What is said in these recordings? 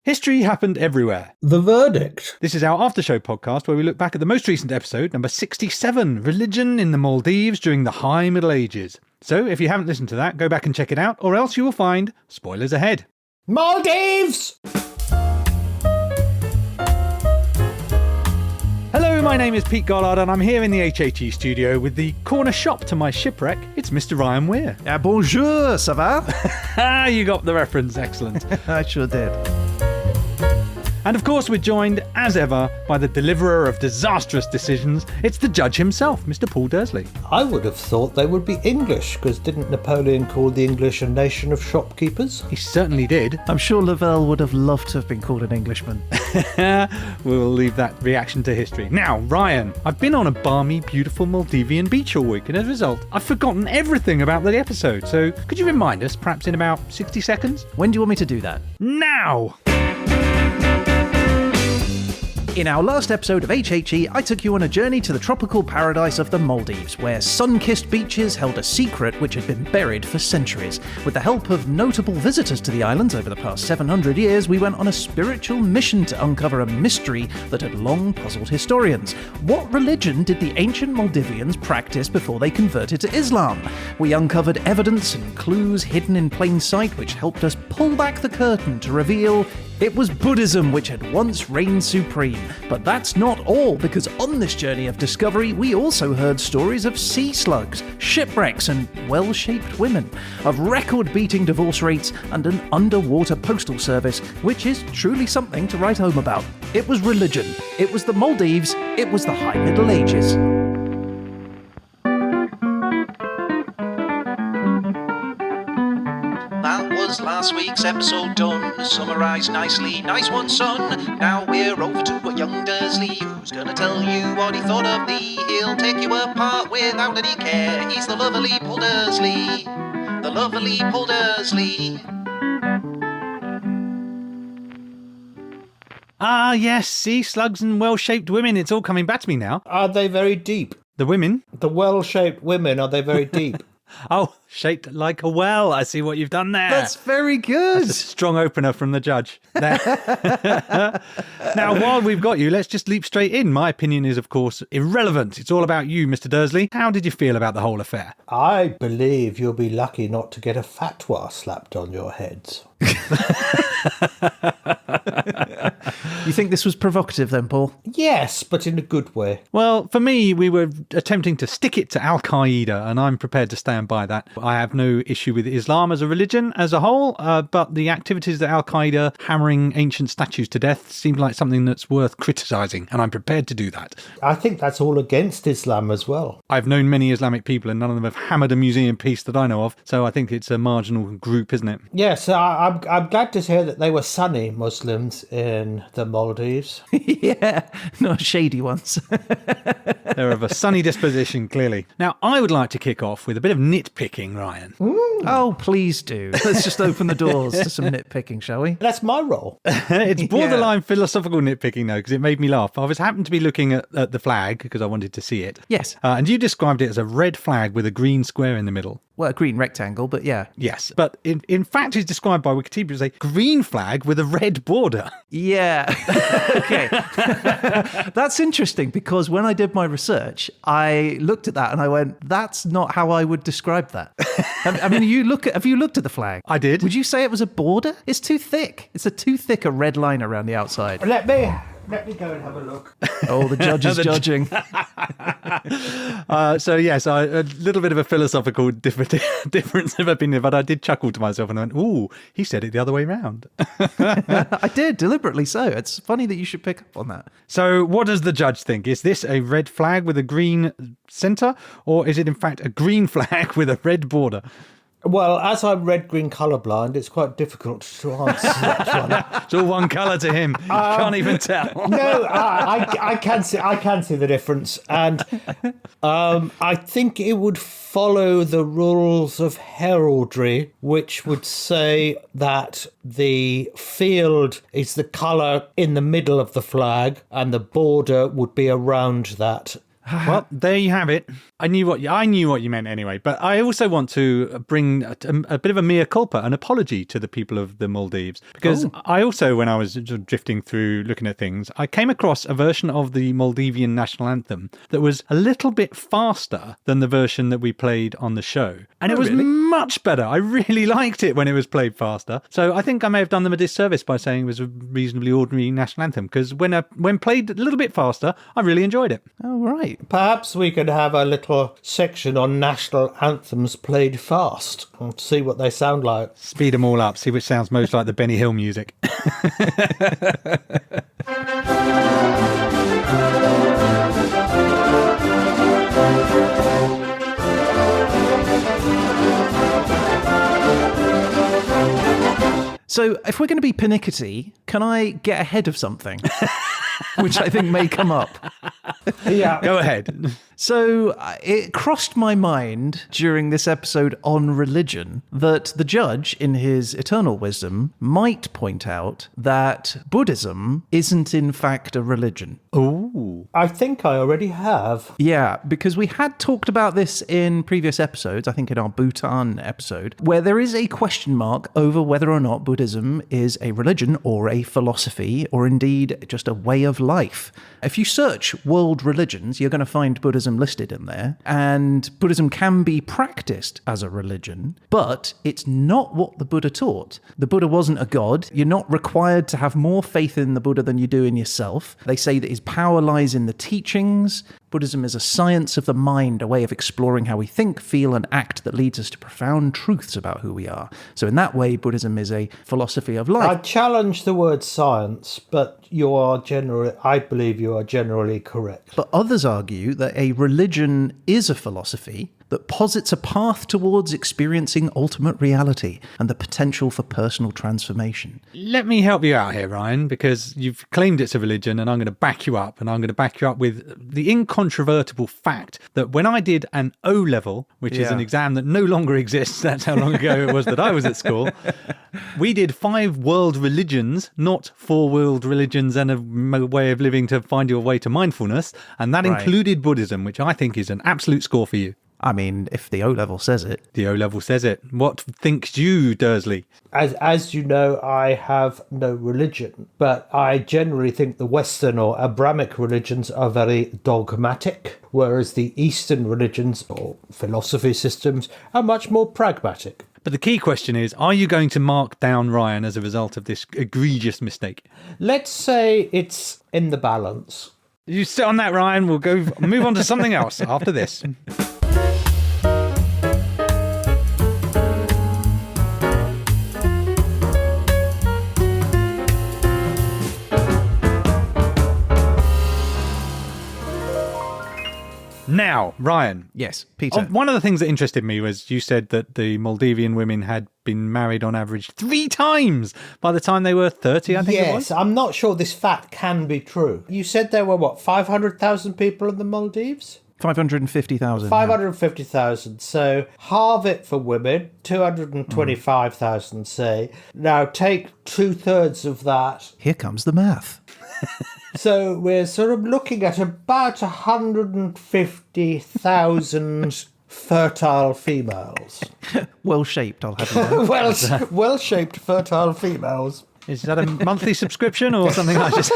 History happened everywhere. The verdict. This is our after-show podcast where we look back at the most recent episode, number 67, Religion in the Maldives during the High Middle Ages. So if you haven't listened to that, go back and check it out, or else you will find spoilers ahead. Maldives! Hello, my name is Pete Gollard and I'm here in the HHE studio with the corner shop to my shipwreck. It's Mr. Ryan Weir. Bonjour, ça va? Ah, you got the reference, excellent. I sure did. And of course we're joined, as ever, by the deliverer of disastrous decisions. It's the judge himself, Mr. Paul Dursley. I would have thought they would be English, because didn't Napoleon call the English a nation of shopkeepers? He certainly did. I'm sure Lavelle would have loved to have been called an Englishman. We'll leave that reaction to history. Now, Ryan, I've been on a balmy, beautiful Maldivian beach all week, and as a result, I've forgotten everything about the episode. So could you remind us, perhaps in about 60 seconds? When do you want me to do that? Now! In our last episode of HHE, I took you on a journey to the tropical paradise of the Maldives, where sun-kissed beaches held a secret which had been buried for centuries. With the help of notable visitors to the islands over the past 700 years, we went on a spiritual mission to uncover a mystery that had long puzzled historians. What religion did the ancient Maldivians practice before they converted to Islam? We uncovered evidence and clues hidden in plain sight which helped us pull back the curtain to reveal it was Buddhism which had once reigned supreme. But that's not all, because on this journey of discovery, we also heard stories of sea slugs, shipwrecks and well-shaped women, of record-beating divorce rates and an underwater postal service, which is truly something to write home about. It was religion, it was the Maldives, it was the High Middle Ages. That was last week's episode done, summarised nicely. Nice one, son. Now we're over to young Dursley, who's gonna tell you what he thought of thee. He'll take you apart without any care. He's the lovely Paul Dursley. The lovely Paul Dursley. Ah, yes, sea slugs and well-shaped women. It's all coming back to me now. Are they very deep? The women? The well-shaped women, are they very deep? Oh, shaped like a well. I see what you've done there. That's very good. That's a strong opener from the judge. Now, while we've got you, let's just leap straight in. My opinion is, of course, irrelevant. It's all about you, Mr. Dursley. How did you feel about the whole affair? I believe you'll be lucky not to get a fatwa slapped on your heads. You think this was provocative then, Paul? Yes, but in a good way. Well, for me, we were attempting to stick it to Al-Qaeda, and I'm prepared to stand by that. I have no issue with Islam as a religion as a whole, but the activities that Al-Qaeda hammering ancient statues to death seems like something that's worth criticising, and I'm prepared to do that. I think that's all against Islam as well. I've known many Islamic people, and none of them have hammered a museum piece that I know of, so I think it's a marginal group, isn't it? Yes, I'm glad to hear that they were Sunni Muslims in the Maldives. Yeah, not shady ones. They're of a sunny disposition, clearly. Now, I would like to kick off with a bit of nitpicking, Ryan. Oh, please do. Let's just open the doors to some nitpicking, shall we? That's my role. It's borderline philosophical nitpicking, though, because it made me laugh. I was happened to be looking at the flag because I wanted to see it. Yes. And you described it as a red flag with a green square in the middle. Well, a green rectangle, but yeah. Yes, but in fact it's described by Wikipedia as a green flag with a red border. Yeah. Okay. That's interesting, because when I did my research, I looked at that and I went, that's not how I would describe that. I mean, have you looked at the flag? I did. Would you say it was a border? It's too thick. It's too thick a red line around the outside. Let me go and have a look. Oh, the judge is judging. So yes, a little bit of a philosophical difference of opinion, but I did chuckle to myself and I went, ooh, he said it the other way round. I did, deliberately so. It's funny that you should pick up on that. So what does the judge think? Is this a red flag with a green centre, or is it in fact a green flag with a red border? Well, as I'm red-green colourblind, it's quite difficult to answer that one. It's all one colour to him. Can't even tell. No, I can see the difference, and I think it would follow the rules of heraldry, which would say that the field is the colour in the middle of the flag, and the border would be around that. Well, there you have it. I knew what you meant anyway, but I also want to bring a bit of a mea culpa, an apology to the people of the Maldives, because I also, when I was drifting through looking at things, I came across a version of the Maldivian national anthem that was a little bit faster than the version that we played on the show, and it was much better. I really liked it when it was played faster. So I think I may have done them a disservice by saying it was a reasonably ordinary national anthem, because when played a little bit faster, I really enjoyed it. Oh, right. Perhaps we could have a little section on national anthems played fast and see what they sound like. Speed them all up, see which sounds most like the Benny Hill music. So if we're going to be pernickety, can I get ahead of something? Which I think may come up. Yeah. Go ahead. So it crossed my mind during this episode on religion that the judge, in his eternal wisdom, might point out that Buddhism isn't in fact a religion. Ooh. I think I already have. Yeah, because we had talked about this in previous episodes, I think in our Bhutan episode, where there is a question mark over whether or not Buddhism is a religion or a philosophy or indeed just a way of life. If you search world religions, you're going to find Buddhism listed in there, and Buddhism can be practiced as a religion, but it's not what the Buddha taught. The Buddha wasn't a god. You're not required to have more faith in the Buddha than you do in yourself. They say that his power lies in the teachings. Buddhism is a science of the mind, a way of exploring how we think, feel, and act that leads us to profound truths about who we are. So in that way, Buddhism is a philosophy of life. I challenge the word science, but I believe you are generally correct. But others argue that a religion is a philosophy that posits a path towards experiencing ultimate reality and the potential for personal transformation. Let me help you out here, Ryan, because you've claimed it's a religion, and I'm going to back you up. And I'm going to back you up with the incontrovertible fact that when I did an O-level, which is an exam that no longer exists, that's how long ago it was that I was at school, we did 5 world religions, not 4 world religions and a way of living to find your way to mindfulness. And that included Buddhism, which I think is an absolute score for you. I mean, if the O-level says it. The O-level says it. What thinks you, Dursley? As you know, I have no religion, but I generally think the Western or Abrahamic religions are very dogmatic, whereas the Eastern religions or philosophy systems are much more pragmatic. But the key question is, are you going to mark down Ryan as a result of this egregious mistake? Let's say it's in the balance. You sit on that, Ryan. We'll move on to something else after this. Now, Ryan. Yes, Peter. One of the things that interested me was you said that the Maldivian women had been married on average 3 times by the time they were 30, I think it was. Yes, I'm not sure this fact can be true. You said there were, 500,000 people in the Maldives? 550,000. 550,000. So halve it for women, 225,000, say. Now take 2/3 of that. Here comes the math. So we're sort of looking at about 150,000 fertile females. Well-shaped, I'll have you know. Well-shaped fertile females. Is that a monthly subscription or something like this?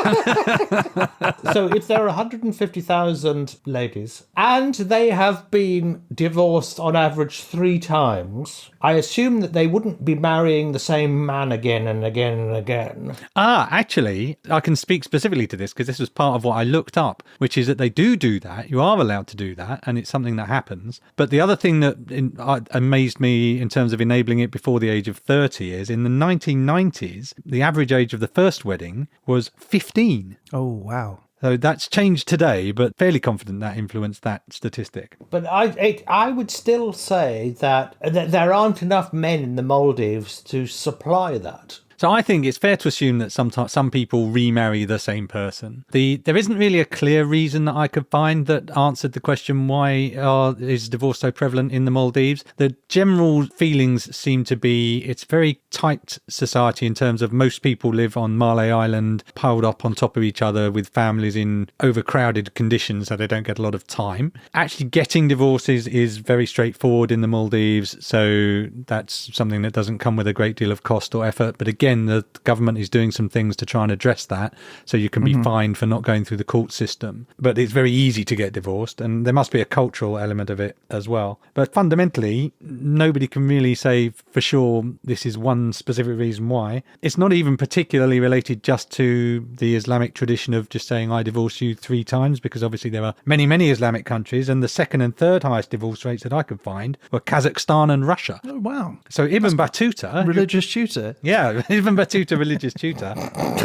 So if there are 150,000 ladies and they have been divorced on average 3 times, I assume that they wouldn't be marrying the same man again and again and again. Actually, I can speak specifically to this because this was part of what I looked up, which is that they do that. You are allowed to do that, and it's something that happens. But the other thing that amazed me in terms of enabling it before the age of 30 is in the 1990s, the average age of the first wedding was 15. Oh, wow. So that's changed today, but fairly confident that influenced that statistic. But I would still say that there aren't enough men in the Maldives to supply that. So I think it's fair to assume that sometimes some people remarry the same person. There isn't really a clear reason that I could find that answered the question, why is divorce so prevalent in the Maldives? The general feelings seem to be it's very tight society in terms of most people live on Malay Island, piled up on top of each other with families in overcrowded conditions, so they don't get a lot of time. Actually getting divorces is very straightforward in the Maldives, so that's something that doesn't come with a great deal of cost or effort. But again, the government is doing some things to try and address that, so you can be fined for not going through the court system. But it's very easy to get divorced, and there must be a cultural element of it as well. But fundamentally, nobody can really say for sure this is one specific reason why. It's not even particularly related just to the Islamic tradition of just saying I divorce you 3 times, because obviously there are many, many Islamic countries, and the second and third highest divorce rates that I could find were Kazakhstan and Russia. Oh, wow. So Ibn Battuta... Religious tutor. Yeah, Ibn Battuta, religious tutor.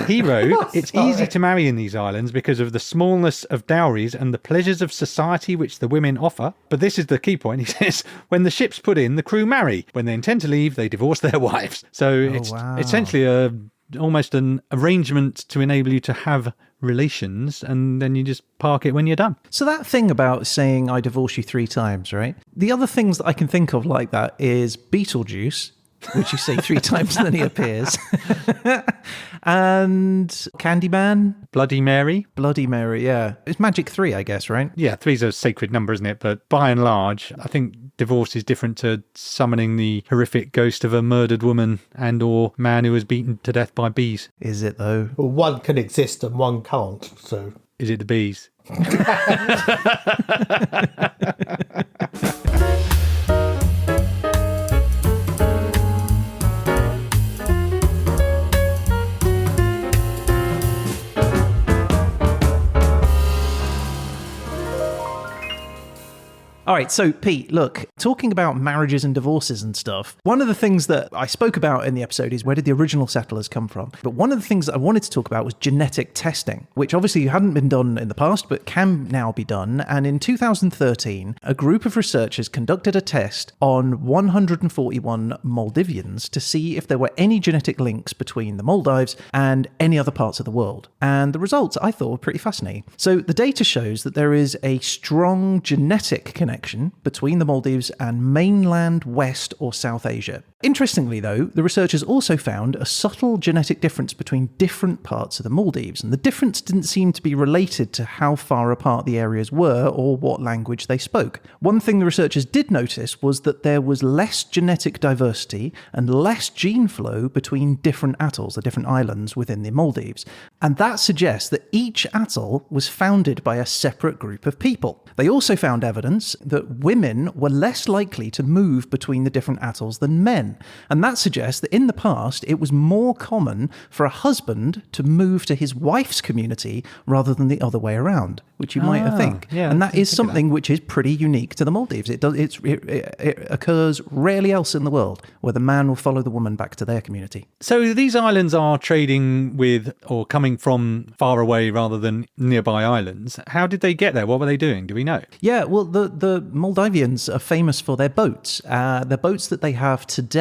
He wrote, it's easy to marry in these islands because of the smallness of dowries and the pleasures of society which the women offer. But this is the key point. He says, when the ships put in, the crew marry. When they intend to leave, they divorce their wives. So it's essentially almost an arrangement to enable you to have relations, and then you just park it when you're done. So that thing about saying I divorce you 3 times, right? The other things that I can think of like that is Beetlejuice, which you say 3 times and then he appears. And Candyman. Bloody Mary. Bloody Mary, yeah. It's magic 3, I guess, right? Yeah, 3's a sacred number, isn't it? But by and large, I think divorce is different to summoning the horrific ghost of a murdered woman and or man who was beaten to death by bees. Is it, though? Well, one can exist and one can't, so... Is it the bees? All right, so Pete, look, talking about marriages and divorces and stuff, one of the things that I spoke about in the episode is where did the original settlers come from? But one of the things that I wanted to talk about was genetic testing, which obviously hadn't been done in the past, but can now be done. And in 2013, a group of researchers conducted a test on 141 Maldivians to see if there were any genetic links between the Maldives and any other parts of the world. And the results I thought were pretty fascinating. So the data shows that there is a strong genetic connection between the Maldives and mainland West or South Asia. Interestingly, though, the researchers also found a subtle genetic difference between different parts of the Maldives, and the difference didn't seem to be related to how far apart the areas were or what language they spoke. One thing the researchers did notice was that there was less genetic diversity and less gene flow between different atolls, the different islands within the Maldives, and that suggests that each atoll was founded by a separate group of people. They also found evidence that women were less likely to move between the different atolls than men. And that suggests that in the past, it was more common for a husband to move to his wife's community rather than the other way around, which you might think. Yeah, and that is something which is pretty unique to the Maldives. It occurs rarely else in the world where the man will follow the woman back to their community. So these islands are trading with or coming from far away rather than nearby islands. How did they get there? What were they doing? Do we know? Yeah, well, the Maldivians are famous for their boats. The boats that they have today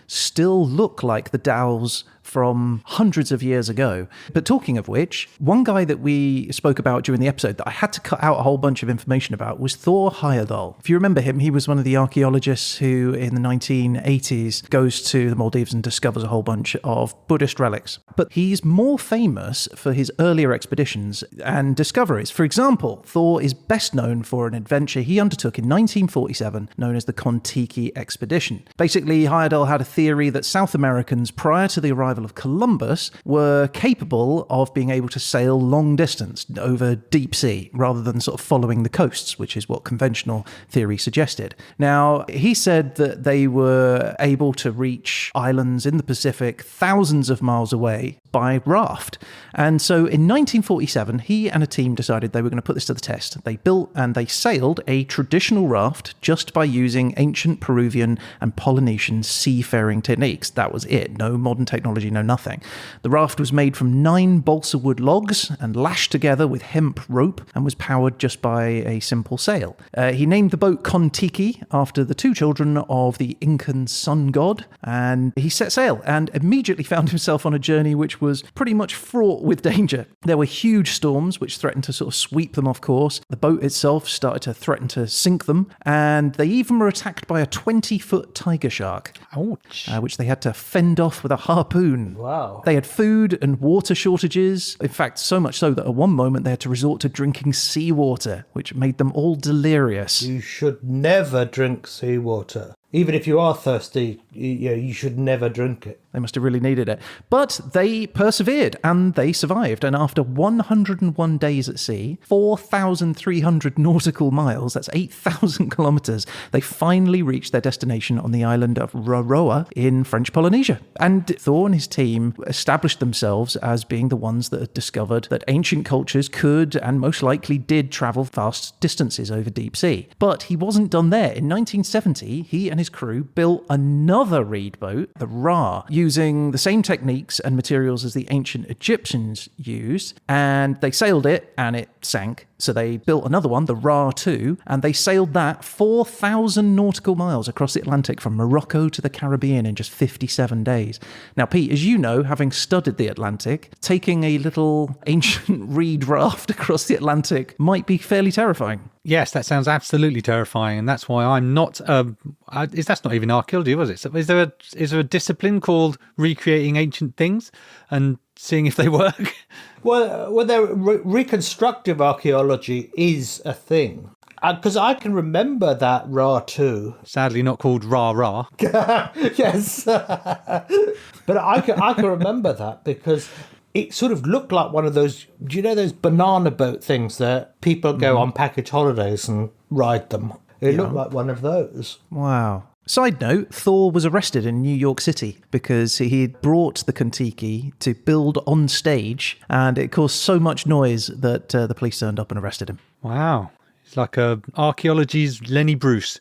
still look like the dhows from hundreds of years ago. But talking of which, one guy that we spoke about during the episode that I had to cut out a whole bunch of information about was Thor Heyerdahl. If you remember him, he was one of the archaeologists who in the 1980s goes to the Maldives and discovers a whole bunch of Buddhist relics. But he's more famous for his earlier expeditions and discoveries. For example, Thor is best known for an adventure he undertook in 1947 known as the Kon-Tiki expedition. Basically, Heyerdahl had a theory that South Americans, prior to the arrival of Columbus, were capable of being able to sail long distance over deep sea rather than sort of following the coasts, which is what conventional theory suggested. Now, he said that they were able to reach islands in the Pacific thousands of miles away by raft. And so in 1947, he and a team decided they were going to put this to the test. They built and they sailed a traditional raft just by using ancient Peruvian and Polynesian seafaring techniques. That was it. No modern technology technology, no nothing. The raft was made from 9 balsa wood logs and lashed together with hemp rope and was powered just by a simple sail. He named the boat Kon-Tiki after the 2 children of the Incan sun god, and he set sail and immediately found himself on a journey which was pretty much fraught with danger. There were huge storms which threatened to sort of sweep them off course. The boat itself started to threaten to sink them, and they even were attacked by a 20-foot tiger shark. Ouch. Which they had to fend off with a harpoon. Wow. They had food and water shortages. In fact, so much so that at one moment they had to resort to drinking seawater, which made them all delirious. You should never drink seawater. Even if you are thirsty, you should never drink it. They must have really needed it. But they persevered and they survived. And after 101 days at sea, 4,300 nautical miles, that's 8,000 kilometers, they finally reached their destination on the island of Raroa in French Polynesia. And Thor and his team established themselves as being the ones that had discovered that ancient cultures could and most likely did travel vast distances over deep sea. But he wasn't done there. In 1970, he and his crew built another reed boat, the Ra, using the same techniques and materials as the ancient Egyptians used, and they sailed it and it sank. So they built another one, the Ra 2, and they sailed that 4,000 nautical miles across the Atlantic from Morocco to the Caribbean in just 57 days. Now, Pete, as you know, having studied the Atlantic, taking a little ancient reed raft across the Atlantic might be fairly terrifying. Yes, that sounds absolutely terrifying, and that's why I'm not. That's not even archaeology, was it? So is there a discipline called recreating ancient things and seeing if they work? Well, reconstructive archaeology is a thing. Because I can remember that Ra 2. Sadly, not called Ra Ra. Yes. But I can remember that because it sort of looked like one of those, do you know those banana boat things that people go on package holidays and ride them? It looked like one of those. Wow. Side note, Thor was arrested in New York City because he had brought the Kon-Tiki to build on stage, and it caused so much noise that the police turned up and arrested him. Wow. It's like archaeology's Lenny Bruce.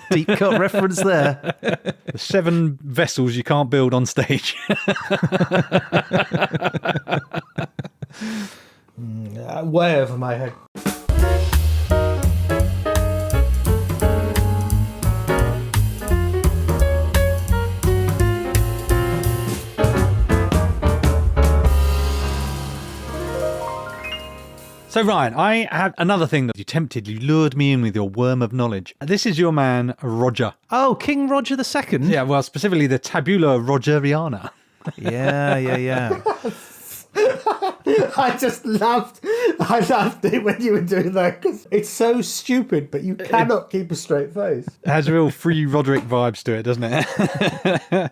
Deep cut reference there. The 7 vessels you can't build on stage. Way over my head. So, Ryan, I have another thing that you lured me in with your worm of knowledge. This is your man, Roger. Oh, King Roger II? Yeah, well, specifically the Tabula Rogeriana. Yeah. I loved it when you were doing that because it's so stupid, but you cannot keep a straight face. It has real Free Roderick vibes to it, doesn't it?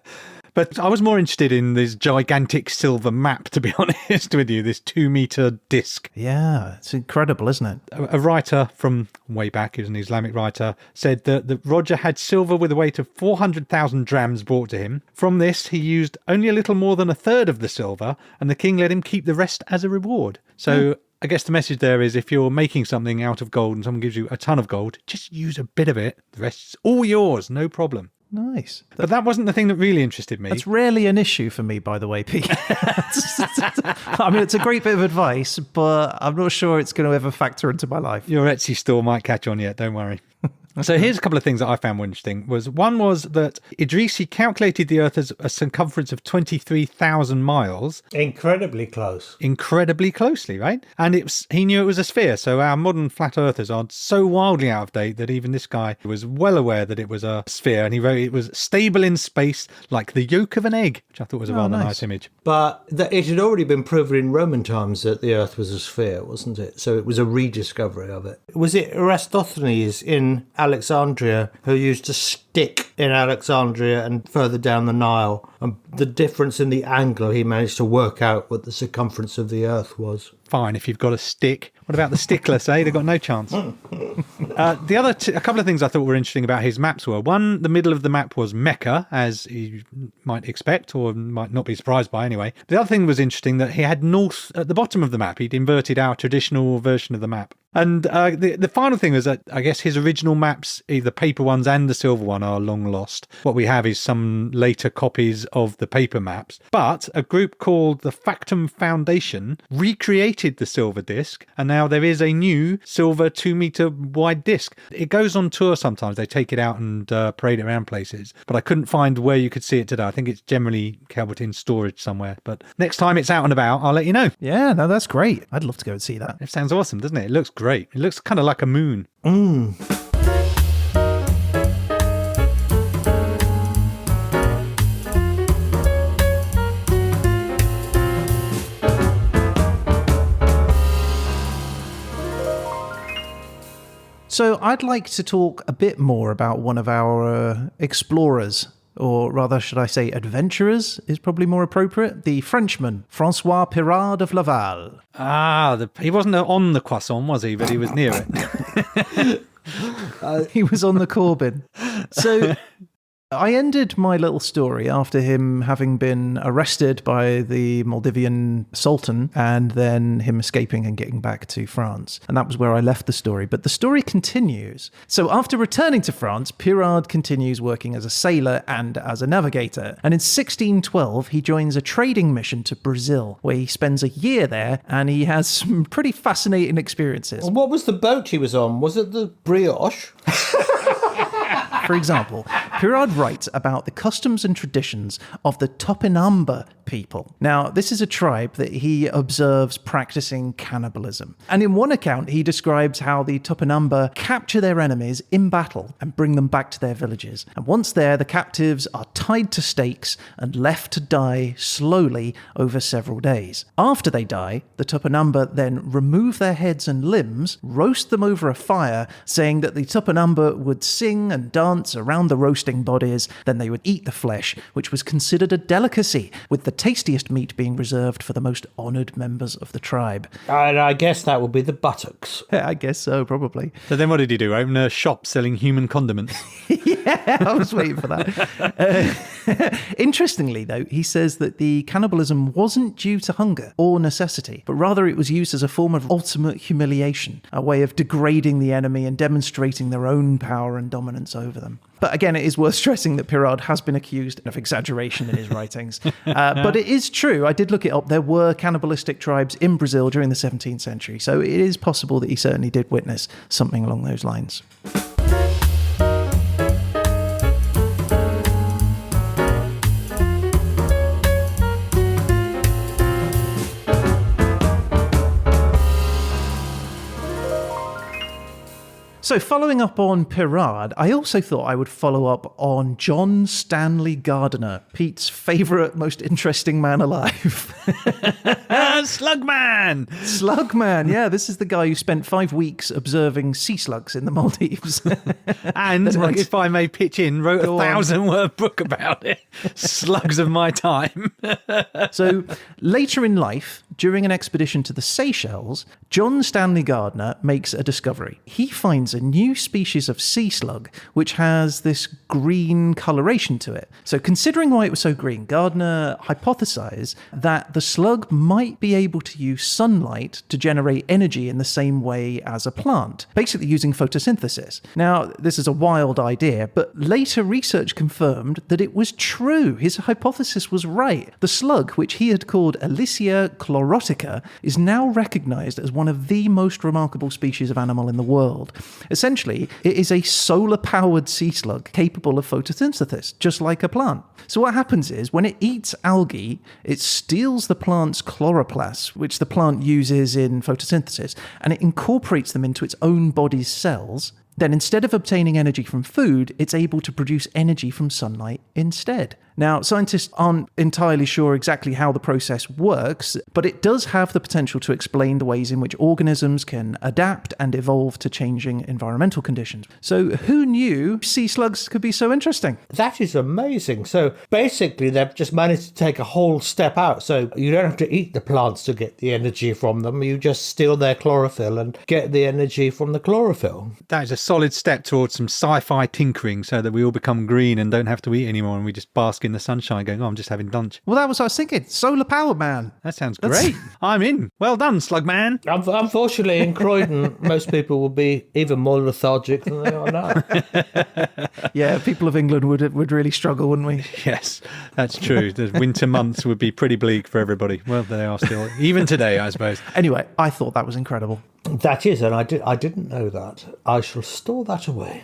But I was more interested in this gigantic silver map, to be honest with you, this 2-meter disc. Yeah, it's incredible, isn't it? A writer from way back, he was an Islamic writer, said that Roger had silver with a weight of 400,000 drams brought to him. From this, he used only a little more than a third of the silver, and the king let him keep the rest as a reward. So I guess the message there is if you're making something out of gold and someone gives you a ton of gold, just use a bit of it. The rest's all yours, no problem. Nice. But that wasn't the thing that really interested me. That's rarely an issue for me, by the way, Pete. I mean, it's a great bit of advice, but I'm not sure it's going to ever factor into my life. Your Etsy store might catch on yet, don't worry. So here's a couple of things that I found interesting. One was that Idrisi calculated the Earth as a circumference of 23,000 miles. Incredibly close. Incredibly closely, right? And he knew it was a sphere. So our modern flat earthers are so wildly out of date that even this guy was well aware that it was a sphere. And he wrote it was stable in space like the yolk of an egg, which I thought was a rather nice image. But it had already been proven in Roman times that the Earth was a sphere, wasn't it? So it was a rediscovery of it. Was it Eratosthenes in Alexandria who used a stick in Alexandria and further down the Nile, and the difference in the angle he managed to work out what the circumference of the Earth was? Fine, if you've got a stick. What about the stickless, eh? They've got no chance. The other a couple of things I thought were interesting about his maps were, one, the middle of the map was Mecca, as you might expect, or might not be surprised by anyway. The other thing was interesting that he had north, at the bottom of the map, he'd inverted our traditional version of the map. And the final thing is that I guess his original maps, the paper ones and the silver one, are long lost. What we have is some later copies of the paper maps. But a group called the Factum Foundation recreated the silver disc, and now there is a new silver 2-meter wide disc. It goes on tour sometimes. They take it out and parade it around places. But I couldn't find where you could see it today. I think it's generally held in storage somewhere. But next time it's out and about, I'll let you know. Yeah, no, that's great. I'd love to go and see that. It sounds awesome, doesn't it? It looks great. It looks kind of like a moon. So I'd like to talk a bit more about one of our explorers, or rather, should I say adventurers is probably more appropriate, the Frenchman, Francois Pyrard of Laval. He wasn't on the croissant, was he? But he was near it. He was on the Corbin. So I ended my little story after him having been arrested by the Maldivian Sultan and then him escaping and getting back to France. And that was where I left the story. But the story continues. So after returning to France, Pyrard continues working as a sailor and as a navigator. And in 1612, he joins a trading mission to Brazil, where he spends a year there and he has some pretty fascinating experiences. What was the boat he was on? Was it the Brioche? For example, Pyrard writes about the customs and traditions of the Tupinamba people. Now, this is a tribe that he observes practicing cannibalism. And in one account, he describes how the Tupinamba capture their enemies in battle and bring them back to their villages. And once there, the captives are tied to stakes and left to die slowly over several days. After they die, the Tupinamba then remove their heads and limbs, roast them over a fire, saying that the Tupinamba would sing and dance around the roasting bodies, then they would eat the flesh, which was considered a delicacy, with the tastiest meat being reserved for the most honoured members of the tribe. And I guess that would be the buttocks. I guess so, probably. So then what did he do? Open a shop selling human condiments? Yeah, I was waiting for that. Interestingly, though, he says that the cannibalism wasn't due to hunger or necessity, but rather it was used as a form of ultimate humiliation, a way of degrading the enemy and demonstrating their own power and dominance over them. But again, it is worth stressing that Pyrard has been accused of exaggeration in his writings. But it is true. I did look it up. There were cannibalistic tribes in Brazil during the 17th century. So it is possible that he certainly did witness something along those lines. So following up on Pyrard, I also thought I would follow up on John Stanley Gardiner, Pete's favourite, most interesting man alive. Slugman! Slugman, yeah. This is the guy who spent 5 weeks observing sea slugs in the Maldives. And, if I may pitch in, wrote a 1,000-word book about it. Slugs of my time. So later in life, during an expedition to the Seychelles, John Stanley Gardiner makes a discovery. He finds a new species of sea slug which has this green coloration to it. So considering why it was so green, Gardiner hypothesized that the slug might be able to use sunlight to generate energy in the same way as a plant, basically using photosynthesis. Now, this is a wild idea, but later research confirmed that it was true. His hypothesis was right. The slug, which he had called Elysia Chlorotica, is now recognized as one of the most remarkable species of animal in the world. Essentially, it is a solar-powered sea slug capable of photosynthesis, just like a plant. So what happens is, when it eats algae, it steals the plant's chloroplasts, which the plant uses in photosynthesis, and it incorporates them into its own body's cells. Then instead of obtaining energy from food, it's able to produce energy from sunlight instead. Now, scientists aren't entirely sure exactly how the process works, but it does have the potential to explain the ways in which organisms can adapt and evolve to changing environmental conditions. So who knew sea slugs could be so interesting? That is amazing. So basically, they've just managed to take a whole step out. So you don't have to eat the plants to get the energy from them. You just steal their chlorophyll and get the energy from the chlorophyll. That is a solid step towards some sci-fi tinkering so that we all become green and don't have to eat anymore and we just bask in the sunshine going, oh, I'm just having lunch. Well, that was what I was thinking. Solar power, man. That sounds great. I'm in. Well done, Slug Man. Unfortunately, in Croydon, most people will be even more lethargic than they are now. Yeah, people of England would really struggle, wouldn't we? Yes, that's true. The winter months would be pretty bleak for everybody. Well, they are still, even today, I suppose. Anyway, I thought that was incredible. That is, and I didn't know that. I shall store that away.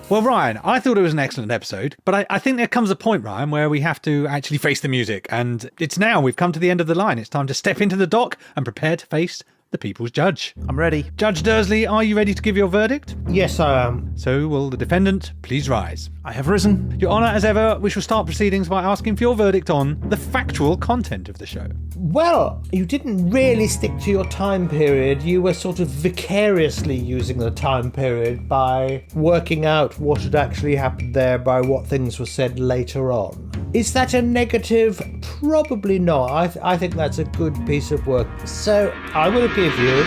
Well, Ryan, I thought it was an excellent episode, but I think there comes a point, Ryan, where we have to actually face the music. And it's now. We've come to the end of the line. It's time to step into the dock and prepare to face the people's judge. I'm ready. Judge Dursley, are you ready to give your verdict? Yes, I am. So will the defendant please rise? I have risen. Your Honour, as ever, we shall start proceedings by asking for your verdict on the factual content of the show. Well, you didn't really stick to your time period. You were sort of vicariously using the time period by working out what had actually happened there by what things were said later on. Is that a negative? Probably not. I think that's a good piece of work. So I will give you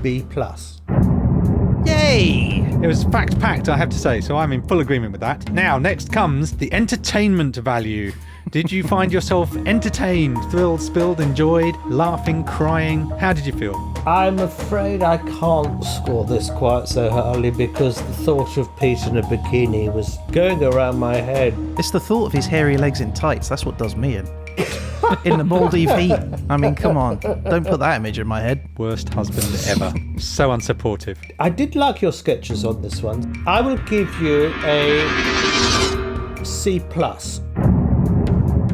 B+. Yay! It was fact-packed, I have to say, so I'm in full agreement with that. Now, next comes the entertainment value. Did you find yourself entertained, thrilled, spilled, enjoyed, laughing, crying? How did you feel? I'm afraid I can't score this quite so highly because the thought of Pete in a bikini was going around my head. It's the thought of his hairy legs in tights. That's what does me in. In the Maldives heat. I mean, come on. Don't put that image in my head. Worst husband ever. So unsupportive. I did like your sketches on this one. I will give you a C+.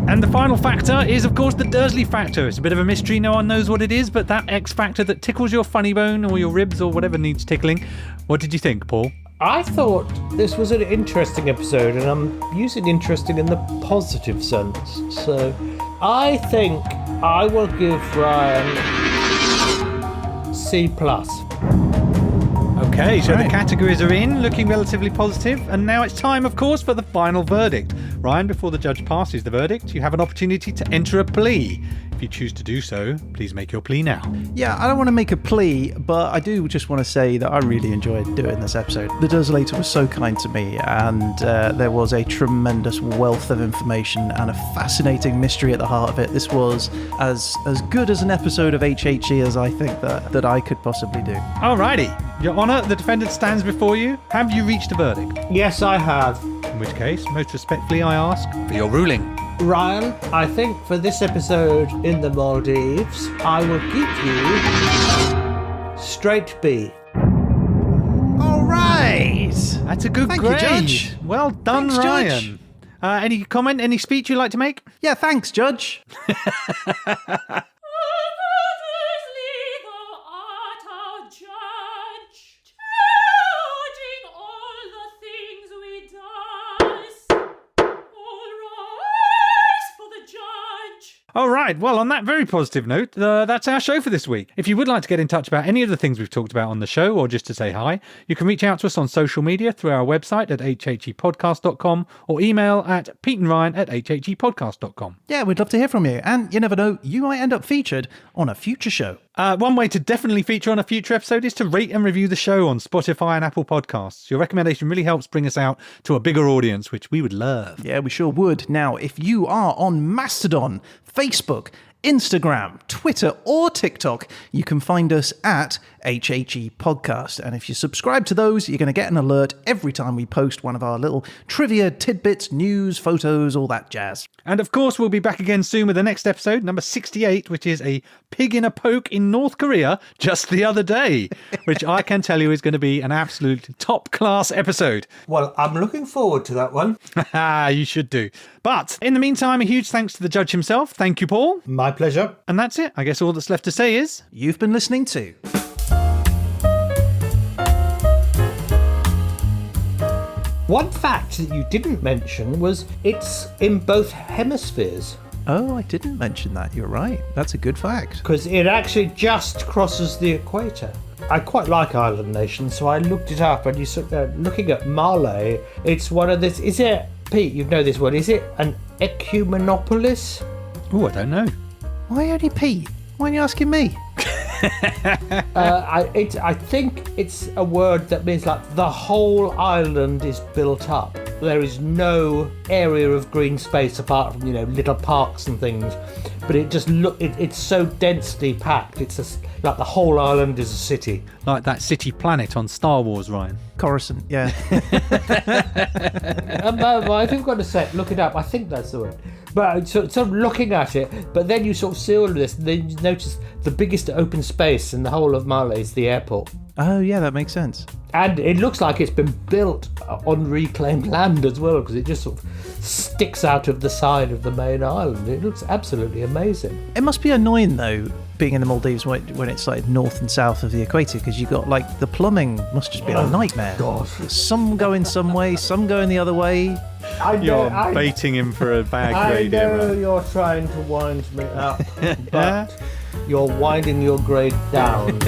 And the final factor is, of course, the Dursley factor. It's a bit of a mystery. No one knows what it is, but that X factor that tickles your funny bone or your ribs or whatever needs tickling. What did you think, Paul? I thought this was an interesting episode, and I'm using interesting in the positive sense. So I think I will give Ryan C+. Okay, so the categories are in, looking relatively positive, and now it's time, of course, for the final verdict. Ryan, before the judge passes the verdict, you have an opportunity to enter a plea. If you choose to do so, please make your plea now. Yeah, I don't want to make a plea, but I do just want to say that I really enjoyed doing this episode. The Durslator was so kind to me, and there was a tremendous wealth of information and a fascinating mystery at the heart of it. This was as good as an episode of HHE as I think that I could possibly do. Alrighty. Your Honour, the defendant stands before you. Have you reached a verdict? Yes, I have. In which case, most respectfully, I ask for your ruling. Ryan, I think for this episode in the Maldives, I will give you straight B. All right. That's a good Thank you, grade. Judge. Well done, Thanks, Ryan. Judge. Any comment, any speech you'd like to make? Yeah, thanks, Judge. All right. Well, on that very positive note, that's our show for this week. If you would like to get in touch about any of the things we've talked about on the show or just to say hi, you can reach out to us on social media through our website at hhepodcast.com or email at peteandryan@hhepodcast.com. Yeah, we'd love to hear from you. And you never know, you might end up featured on a future show. One way to definitely feature on a future episode is to rate and review the show on Spotify and Apple Podcasts. Your recommendation really helps bring us out to a bigger audience, which we would love. Yeah, we sure would. Now, if you are on Mastodon, Facebook, Instagram, Twitter, or TikTok, you can find us at HHE Podcast. And if you subscribe to those, you're going to get an alert every time we post one of our little trivia, tidbits, news, photos, all that jazz. And of course, we'll be back again soon with the next episode, number 68, which is a pig in a poke in North Korea just the other day, which I can tell you is going to be an absolute top-class episode. Well, I'm looking forward to that one. You should do. But in the meantime, a huge thanks to the judge himself. Thank you, Paul. My pleasure. And that's it. I guess all that's left to say is... You've been listening to... One fact that you didn't mention was it's in both hemispheres. Oh, I didn't mention that. You're right. That's a good fact. Because it actually just crosses the equator. I quite like island nations, so I looked it up, and you sort of looking at Male. It's one of this. Is it, Pete? You know this one. Is it an ecumenopolis? Oh, I don't know. Why only Pete? Why are you asking me? I think it's a word that means like the whole island is built up. There is no area of green space apart from, little parks and things. But it just it's so densely packed. It's like the whole island is a city. Like that city planet on Star Wars, Ryan. Coruscant, yeah. If you've got a set, look it up. I think that's the word. But sort of looking at it, but then you sort of see all of this, and then you notice the biggest open space in the whole of Male is the airport. Oh, yeah, that makes sense. And it looks like it's been built on reclaimed land as well, because it just sort of sticks out of the side of the main island. It looks absolutely amazing. It must be annoying, though, being in the Maldives when it's like north and south of the equator, because you've got like the plumbing must just be a nightmare. God. Some going some way, some going the other way. You're baiting him for a bad grade. I know you're trying to wind me up, but you're winding your grade down.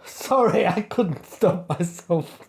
Sorry, I couldn't stop myself.